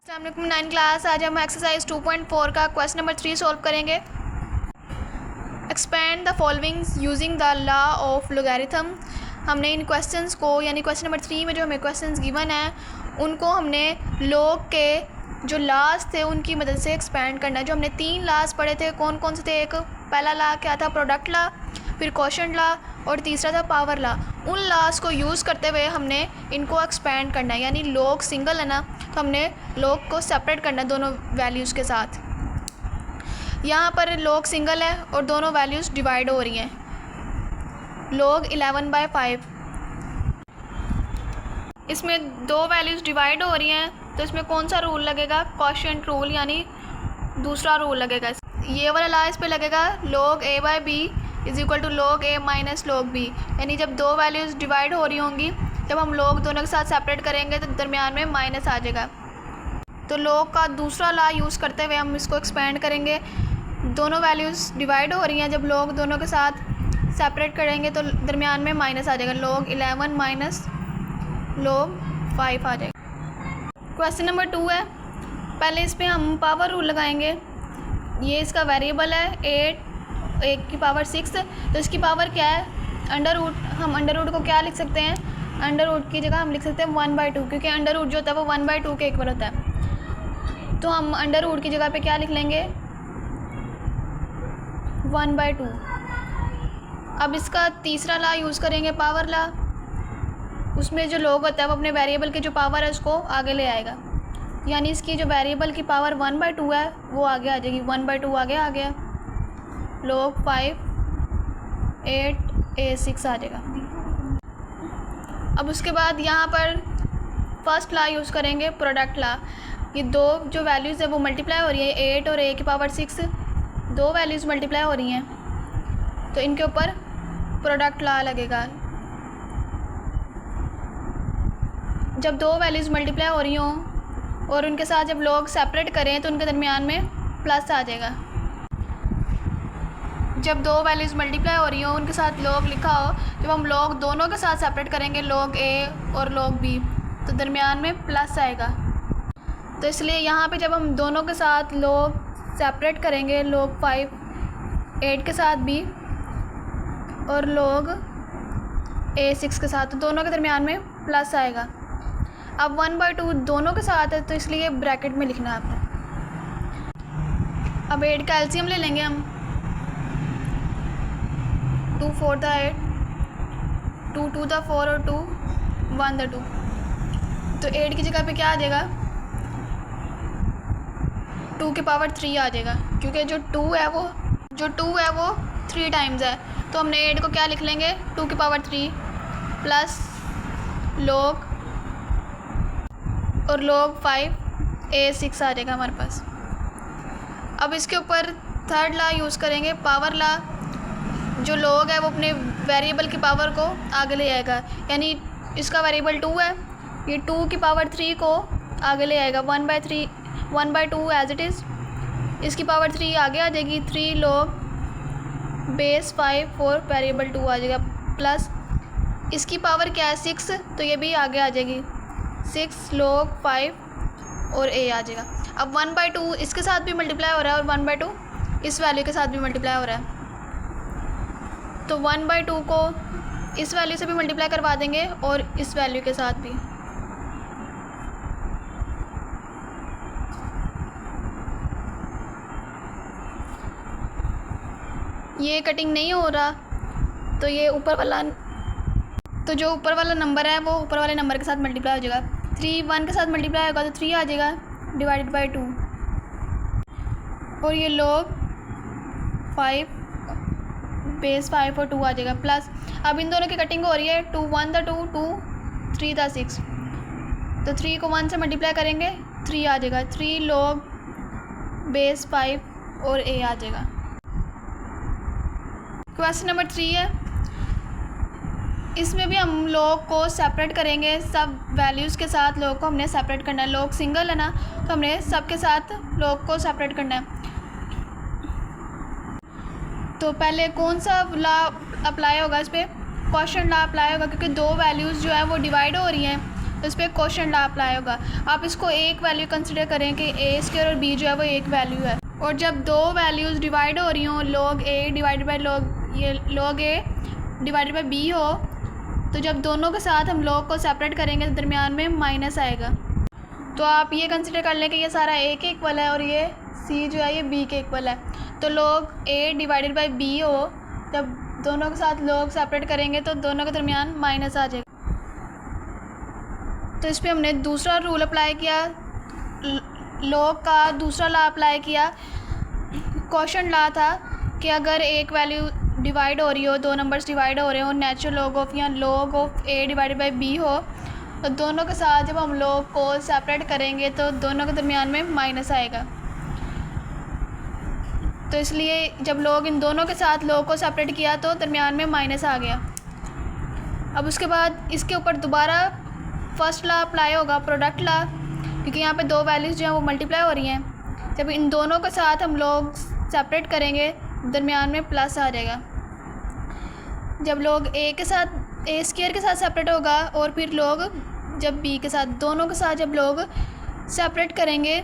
अस्सलाम वालेकुम 9 क्लास। आज हम एक्सरसाइज 2.4 का क्वेश्चन नंबर 3 सॉल्व करेंगे। Expand the following using the law of logarithm. हमने इन क्वेश्चंस को यानी क्वेश्चन नंबर 3 में जो हमें क्वेश्चंस गिवन हैं उनको हमने लॉग के जो लॉज थे उनकी मदद से एक्सपेंड करना है। जो हमने 3 लॉज पढ़े थे कौन कौन से थे, एक पहला लॉ क्या था, प्रोडक्ट लॉ, फिर क्वोशंट लॉ और तीसरा था पावर लॉ। उन लॉज को यूज़ करते हुए हमने इनको एक्सपेंड करना है, यानी लॉग सिंगल है ना तो हमने लॉग को सेपरेट करना है दोनों वैल्यूज़ के साथ। यहाँ पर लॉग सिंगल है और दोनों वैल्यूज़ डिवाइड हो रही हैं। लॉग 11/5, इसमें दो वैल्यूज़ डिवाइड हो रही हैं तो इसमें कौन सा रूल लगेगा, क्वोशंट रूल, यानी दूसरा रूल लगेगा। ये वाला लॉ इस पे लगेगा, log a/b is equal to log a minus log b। यानी जब दो वैल्यूज़ डिवाइड हो रही होंगी, जब हम log दोनों के साथ सेपरेट करेंगे तो दरमियान में माइनस आ जाएगा। तो log का दूसरा लॉ यूज़ करते हुए हम इसको एक्सपेंड करेंगे। दोनों वैल्यूज़ डिवाइड हो रही हैं, जब log दोनों के साथ सेपरेट करेंगे तो दरमियान में माइनस आ जाएगा, log 11 माइनस log 5 आ जाएगा। क्वेश्चन नंबर 2 है, पहले इस पर हम पावर रूल लगाएंगे। ये इसका वेरिएबल है 8 की पावर 6, तो इसकी पावर क्या है, अंडर रूट। हम अंडर रूट को क्या लिख सकते हैं, अंडर रूट की जगह हम लिख सकते हैं 1/2, क्योंकि अंडर रूट जो होता है वो 1/2 के इक्वल होता है। तो हम अंडर रूट की जगह पे क्या लिख लेंगे, 1/2। अब इसका तीसरा लॉ यूज़ करेंगे, पावर लॉ। उसमें जो log होता है वो अपने वेरिएबल की जो पावर है उसको आगे ले आएगा, यानी इसकी जो वेरिएबल की पावर 1/2 है वो आगे आ जाएगी, 1/2 आगे आ गया, log 5 8 a6 आ जाएगा। अब उसके बाद यहाँ पर फर्स्ट लॉ यूज़ करेंगे, प्रोडक्ट लॉ। ये दो जो वैल्यूज़ है वो मल्टीप्लाई हो रही है, 8 और a की पावर 6, दो वैल्यूज़ मल्टीप्लाई हो रही हैं तो इनके ऊपर प्रोडक्ट लॉ लगेगा। जब दो वैल्यूज़ मल्टीप्लाई हो रही हों और उनके साथ जब log सेपरेट करें तो उनके दरमियान में प्लस आ जाएगा। जब दो वैल्यूज़ मल्टीप्लाई हो रही हो उनके साथ log लिखा हो, जब हम log दोनों के साथ सेपरेट करेंगे, log a और log b, तो दरमियान में प्लस आएगा। तो इसलिए यहाँ पे जब हम दोनों के साथ log सेपरेट करेंगे, log 5 8 के साथ b और log a6 के साथ, तो दोनों के दरमियान में प्लस आएगा। अब 1/2 दोनों के साथ है तो इसलिए ब्रैकेट में लिखना है आपने। अब 8 का एलसीएम ले लेंगे हम, 2 4 द 8, 2 2 द 4 और 2 1 द 2। तो 8 की जगह पे क्या आ जाएगा, 2 की पावर 3 आ जाएगा, क्योंकि जो 2 है वो 3 टाइम्स है। तो हमने 8 को क्या लिख लेंगे, 2 की पावर 3 प्लस log और log 5 a6 आ जाएगा हमारे पास। अब इसके ऊपर थर्ड लॉ यूज़ करेंगे, पावर लॉ। जो log है वो अपने वेरिएबल की पावर को आगे ले आएगा, यानी इसका वेरिएबल 2 है, ये 2 की पावर 3 को आगे ले आएगा, 1/2 एज इट इज़। इसकी पावर 3 आगे आ जाएगी, 3 log बेस 5 और वेरिएबल 2 आ जाएगा, प्लस इसकी पावर क्या है 6, तो ये भी आगे आ जाएगी, 6 log 5 और a आ जाएगा। अब 1/2 इसके साथ भी मल्टीप्लाई हो रहा है और 1/2 इस वैल्यू के साथ भी मल्टीप्लाई हो रहा है, तो 1/2 को इस वैल्यू से भी मल्टीप्लाई करवा देंगे और इस वैल्यू के साथ भी। ये कटिंग नहीं हो रहा तो ये ऊपर वाला, तो जो ऊपर वाला नंबर है वो ऊपर वाले नंबर के साथ मल्टीप्लाई हो जाएगा। 3 1 के साथ मल्टीप्लाई होगा तो 3 आ जाएगा डिवाइडेड बाई 2, और ये log 5 बेस 5 और 2 आ जाएगा, प्लस अब इन दोनों की कटिंग हो रही है, 2 1 द 2 2 3 द 6, तो 3 को 1 से मल्टीप्लाई करेंगे 3 आ जाएगा, 3 log बेस 5 और a आ जाएगा। क्वेश्चन नंबर 3 है, इसमें भी हम log को सेपरेट करेंगे, सब वैल्यूज़ के साथ log को हमने सेपरेट करना है। log सिंगल है ना तो हमने सब के साथ log को सेपरेट करना है। तो पहले कौन सा लॉ अप्लाई होगा इस पर, क्वोशंट लॉ अप्लाई होगा, क्योंकि दो वैल्यूज़ जो है वो डिवाइड हो रही हैं तो इस पर क्वेश्चन लॉ अप्लाई होगा। आप इसको एक वैल्यू कंसिडर करें कि ए स्क्वायर और बी जो है वो एक वैल्यू है, और जब दो वैल्यूज़ डिवाइड हो रही हों, log a divided by log a divided by b हो, तो जब दोनों के साथ हम log को सेपरेट करेंगे तो दरमियान में माइनस आएगा। तो आप ये कंसिडर कर लें कि ये सारा a के इक्वल है और ये c जो है ये b के इक्वल है। तो log a divided by b हो, जब दोनों के साथ log सेपरेट करेंगे तो दोनों के दरमियान माइनस आ जाएगा। तो इस पर हमने दूसरा रूल अप्लाई किया, log का दूसरा लॉ अप्लाई किया। क्वेश्चन लॉ था कि अगर एक वैल्यू डिवाइड हो रही हो, दो नंबर्स डिवाइड हो रहे हो, नेचुरल log ऑफ या log of a divided by b हो, तो दोनों के साथ जब हम log को सेपरेट करेंगे तो दोनों के दरमियान में माइनस आएगा। तो इसलिए जब log इन दोनों के साथ log को सेपरेट किया तो दरमियान में माइनस आ गया। अब उसके बाद इसके ऊपर दोबारा फर्स्ट लॉ अप्लाई होगा, प्रोडक्ट लॉ, क्योंकि यहाँ पे दो वैल्यूज़ जो हैं वो मल्टीप्लाई हो रही हैं। जब इन दोनों के साथ हम log सेपरेट करेंगे दरमियान में प्लस आ जाएगा। जब log a के साथ a स्क्वायर के साथ सेपरेट होगा और फिर log जब b के साथ, दोनों के साथ जब log सेपरेट करेंगे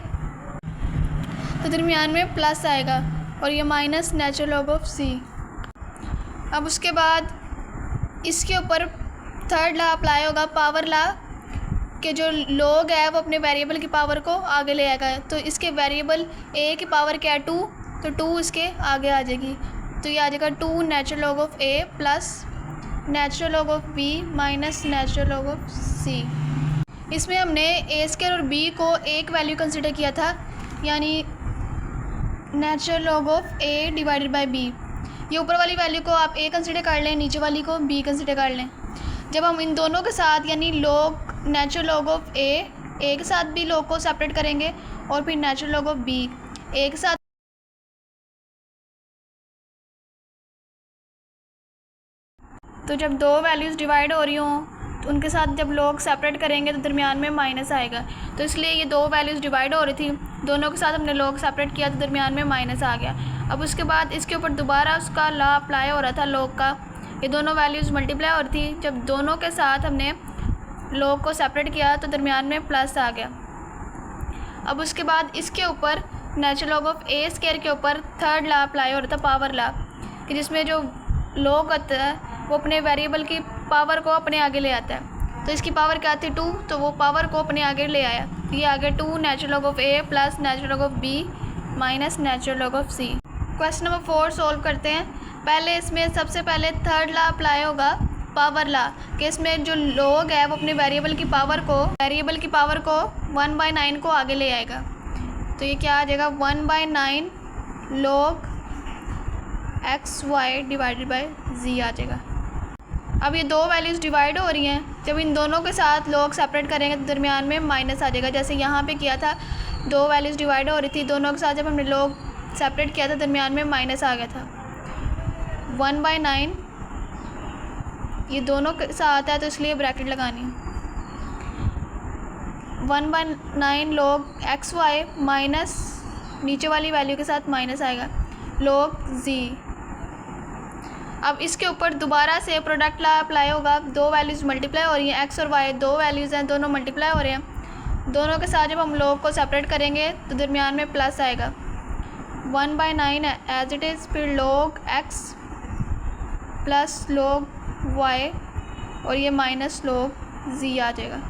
तो दरमियान में प्लस आएगा और ये minus natural log of c। अब उसके बाद इसके ऊपर थर्ड लॉ अप्लाई होगा, पावर लॉ, कि जो log है वो अपने वेरिएबल की पावर को आगे ले आएगा। तो इसके वेरिएबल a की पावर क्या है 2, तो 2 इसके आगे आ जाएगी। तो ये आ जाएगा 2 natural log of a plus natural log of b minus natural log of c। इसमें हमने a स्क्वायर और b को एक वैल्यू कंसिडर किया था, यानी natural log of a divided by b। ये ऊपर वाली वैल्यू को आप a कंसिडर कर लें, नीचे वाली को b कंसिडर कर लें। जब हम इन दोनों के साथ यानी नेचुरल log ऑफ a के साथ भी log को सेपरेट करेंगे और फिर natural log of b a के साथ, तो जब दो वैल्यूज़ डिवाइड हो रही हों तो उनके साथ जब log सेपरेट करेंगे तो दरमियान में माइनस आएगा। तो इसलिए ये दो वैल्यूज़ डिवाइड हो रही थी, दोनों के साथ हमने log सेपरेट किया तो दरमियान में माइनस आ गया। अब उसके बाद इसके ऊपर दोबारा उसका लॉ अप्लाई हो रहा था log का। ये दोनों वैल्यूज़ मल्टीप्लाई हो रही थी, जब दोनों के साथ हमने log को सेपरेट किया तो दरमियान में प्लस आ गया। अब उसके बाद इसके ऊपर natural log of a square के ऊपर थर्ड लॉ अप्लाई हो रहा था, पावर लॉ, कि जिसमें जो log आता है वो अपने वेरिएबल की पावर को अपने आगे ले आता है। तो इसकी पावर क्या थी 2, तो वो पावर को अपने आगे ले आया। ये आ गया 2 natural log of a plus natural log of b minus natural log of c। Question number 4 solve करते हैं। पहले इसमें सबसे पहले थर्ड लॉ अप्लाई होगा, पावर लॉ, कि इसमें जो log है वो अपने वेरिएबल की पावर को 1/9 को आगे ले आएगा। तो ये क्या आ जाएगा 1/9 log xy divided by z आ जाएगा। अब ये दो वैल्यूज़ डिवाइड हो रही हैं, जब इन दोनों के साथ log सेपरेट करेंगे तो दरमियान में माइनस आ जाएगा। जैसे यहाँ पे किया था, दो वैल्यूज़ डिवाइड हो रही थी, दोनों के साथ जब हमने log सेपरेट किया था दरमियान में माइनस आ गया था। 1/9 ये दोनों के साथ है तो इसलिए ब्रैकेट लगानी है। 1/9 log xy माइनस नीचे वाली वैल्यू के साथ माइनस आएगा log z। अब इसके ऊपर दोबारा से प्रोडक्ट लॉ अप्लाई होगा, दो वैल्यूज़ मल्टीप्लाई हो रही हैं, x और y दो वैल्यूज़ हैं, दोनों मल्टीप्लाई हो रहे हैं। दोनों के साथ जब हम log को सेपरेट करेंगे तो दरमियान में प्लस आएगा। 1/9 एज इट इज़, फिर log x plus log y और ये माइनस log z आ जाएगा।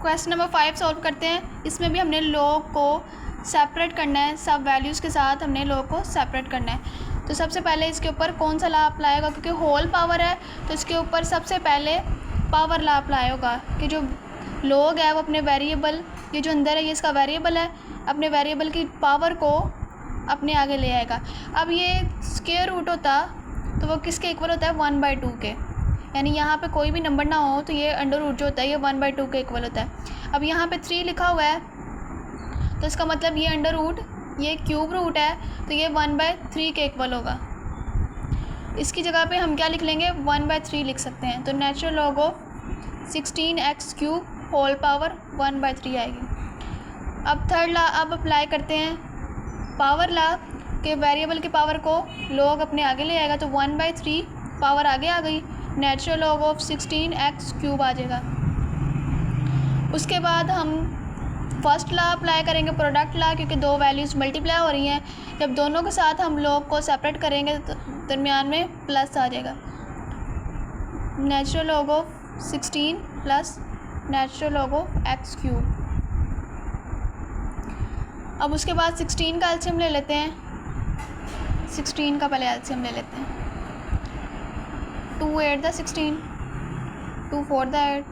क्वेश्चन नंबर 5 सॉल्व करते हैं। इसमें भी हमने log को सेपरेट करना है, सब वैल्यूज़ के साथ हमने log को सेपरेट करना है। तो सबसे पहले इसके ऊपर कौन सा लॉ अप्लाई होगा, क्योंकि होल पावर है तो इसके ऊपर सबसे पहले पावर लॉ अप्लाई होगा कि जो log है वो अपने वेरिएबल, ये जो अंदर है ये इसका वेरिएबल है, अपने वेरिएबल की पावर को अपने आगे ले आएगा। अब ये स्क्वायर रूट होता तो वो किसके इक्वल होता है 1/2 के, यानी यहाँ पे कोई भी नंबर ना हो तो ये अंडर रूट जो होता है ये 1/2 के इक्वल होता है। अब यहाँ पे 3 लिखा हुआ है तो इसका मतलब ये अंडर रूट, ये क्यूब रूट है तो ये 1/3 के इक्वल होगा। इसकी जगह पे हम क्या लिख लेंगे 1/3 लिख सकते हैं। तो natural log of 16x³ whole power 1/3 आएगी। अब थर्ड लॉ अब अप्लाई करते हैं, पावर लॉ, के वेरिएबल की पावर को log अपने आगे ले आएगा तो 1/3 पावर आगे आ गई, नेचुरल लॉग ऑफ 16x³ आ जाएगा। उसके बाद हम फर्स्ट लॉ अप्लाई करेंगे, प्रोडक्ट लॉ, क्योंकि दो वैल्यूज़ मल्टीप्लाई हो रही हैं। जब दोनों के साथ हम log को सेपरेट करेंगे तो दरमियान में प्लस आ जाएगा, natural log of 16 plus natural log of x³। अब उसके बाद 16 का एलसीएम ले लेते हैं। 16 का पहले एलसीएम ले लेते हैं। 2 8 द 16, 2 4 द 8,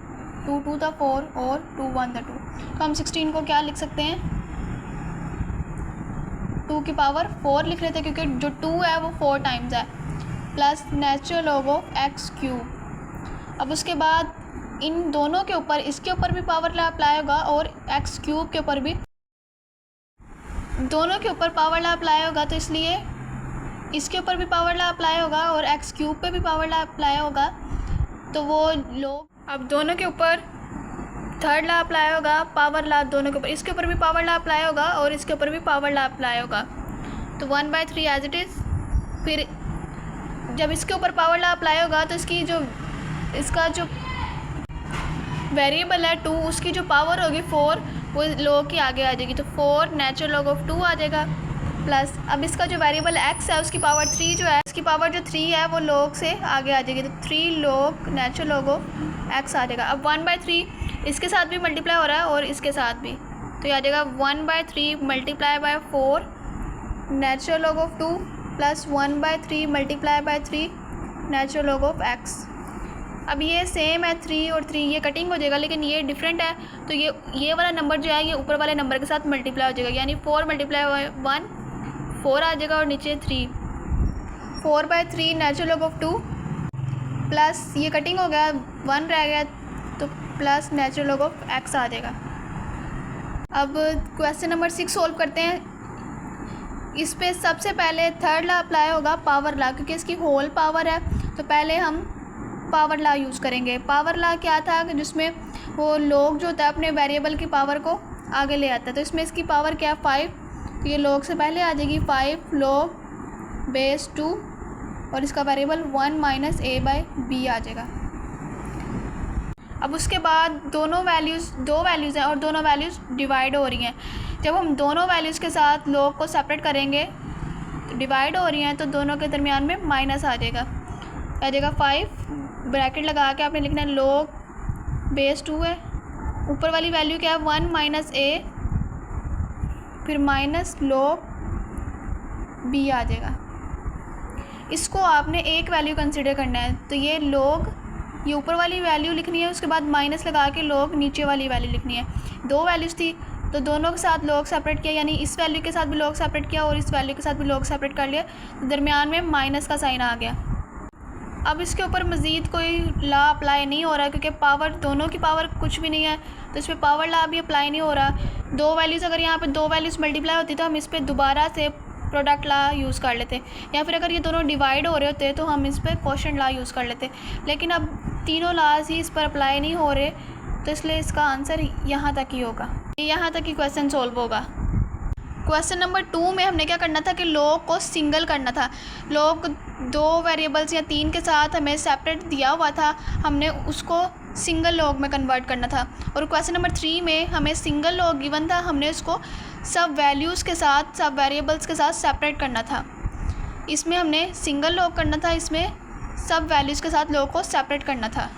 2 2 द 4 और 2 1 द 2। तो हम 16 को क्या लिख सकते हैं, 2 की पावर 4 लिख लेते हैं, क्योंकि जो 2 है वो 4 टाइम्स है, plus natural log of x³। अब उसके बाद इन दोनों के ऊपर, इसके ऊपर भी पावर लॉ अप्लाई होगा और x³ के ऊपर भी, दोनों के ऊपर पावर लॉ अप्लाई होगा, तो इसलिए इसके ऊपर भी पावर लॉ अप्लाई होगा और x³ पे भी पावर लॉ अप्लाई होगा। तो वो लोग, अब दोनों के ऊपर थर्ड लॉ अप्लाई होगा, पावर लॉ दोनों के ऊपर, इसके ऊपर भी पावर लॉ अप्लाई होगा और इसके ऊपर भी पावर लॉ अप्लाई होगा। तो 1/3 एज इट इज़। फिर जब इसके ऊपर पावर लॉ अप्लाई होगा तो इसका जो वेरिएबल है 2, उसकी जो पावर होगी 4, वो log के आगे आ जाएगी, तो 4 नेचुरल लॉग ऑफ 2 आ जाएगा, प्लस अब इसका जो वेरिएबल x है उसकी पावर 3 जो है, इसकी पावर जो 3 है वो log से आगे आ जाएगी, तो 3 log natural log of x आ जाएगा। अब 1/3 इसके साथ भी मल्टीप्लाई हो रहा है और इसके साथ भी, तो ये आ जाएगा 1/3 multiply by 4 natural log of 2 plus 1/3 multiply by 3 natural log of x। अब ये सेम है, 3 और 3 ये कटिंग हो जाएगा, लेकिन ये डिफरेंट है, तो ये वाला नंबर जो है ये ऊपर वाले नंबर के साथ मल्टीप्लाई हो जाएगा, यानी 4 मल्टीप्लाई 1 4 आ जाएगा और नीचे 3, 4/3 नेचुरल लॉग ऑफ 2 प्लस ये कटिंग हो गया, 1 रह गया, तो plus natural log of x आ जाएगा। अब क्वेश्चन नंबर 6 सोल्व करते हैं। इस पे सबसे पहले थर्ड लॉ अप्लाई होगा, पावर लॉ, क्योंकि इसकी होल पावर है, तो पहले हम पावर लॉ यूज़ करेंगे। पावर लॉ क्या था कि जिसमें वो log जो होता है अपने वेरिएबल की पावर को आगे ले आता है, तो इसमें इसकी पावर क्या है 5, तो ये log से पहले आ जाएगी 5 log बेस 2 और इसका वेरिएबल 1 - a/b आ जाएगा। अब उसके बाद दो वैल्यूज़ हैं और दोनों वैल्यूज़ डिवाइड हो रही हैं। जब हम दोनों वैल्यूज़ के साथ log को सेपरेट करेंगे, तो डिवाइड हो रही हैं, तो दोनों के दरमियान में माइनस आ जाएगा, 5 ब्रैकेट लगा के आपने लिखना है log बेस 2 है, ऊपर वाली वैल्यू क्या है 1 - a, फिर माइनस log b आ जाएगा। इसको आपने एक वैल्यू कंसिडर करना है, तो ये log, ये ऊपर वाली वैल्यू लिखनी है, उसके बाद माइनस लगा के log नीचे वाली वैल्यू लिखनी है। दो वैल्यूज़ थी तो दोनों के साथ log सेपरेट किया, यानी इस वैल्यू के साथ भी log सेपरेट किया और इस वैल्यू के साथ भी log सेपरेट कर लिया, तो दरमियान में माइनस का साइन आ गया। अब इसके ऊपर मज़ीद कोई लॉ अप्लाई नहीं हो रहा, क्योंकि पावर, दोनों की पावर कुछ भी नहीं है, तो इस पर पावर लॉ भी अप्लाई नहीं हो रहा। दो वैल्यूज़, अगर यहाँ पे दो वैल्यूज़ मल्टीप्लाई होती तो हम इस पर दोबारा से प्रोडक्ट लॉ यूज़ कर लेते, या फिर अगर ये दोनों डिवाइड हो रहे होते तो हम इस पर क्वोशंट लॉ यूज़ कर लेते, लेकिन अब तीनों लॉज ही इस पर अप्लाई नहीं हो रहे, तो इसलिए इसका आंसर यहाँ तक ही होगा, यहाँ तक ही क्वेश्चन सॉल्व होगा। क्वेश्चन नंबर 2 में हमने क्या करना था कि log को सिंगल करना था। log 2 वेरिएबल्स या 3 के साथ हमें सेपरेट दिया हुआ था, हमने उसको सिंगल log में कन्वर्ट करना था। और क्वेश्चन नंबर 3 में हमें सिंगल log गिवन था, हमने उसको सब वैल्यूज़ के साथ, सब वेरिएबल्स के साथ सेपरेट करना था। इसमें हमने सिंगल log करना था, इसमें सब वैल्यूज़ के साथ log को सेपरेट करना था।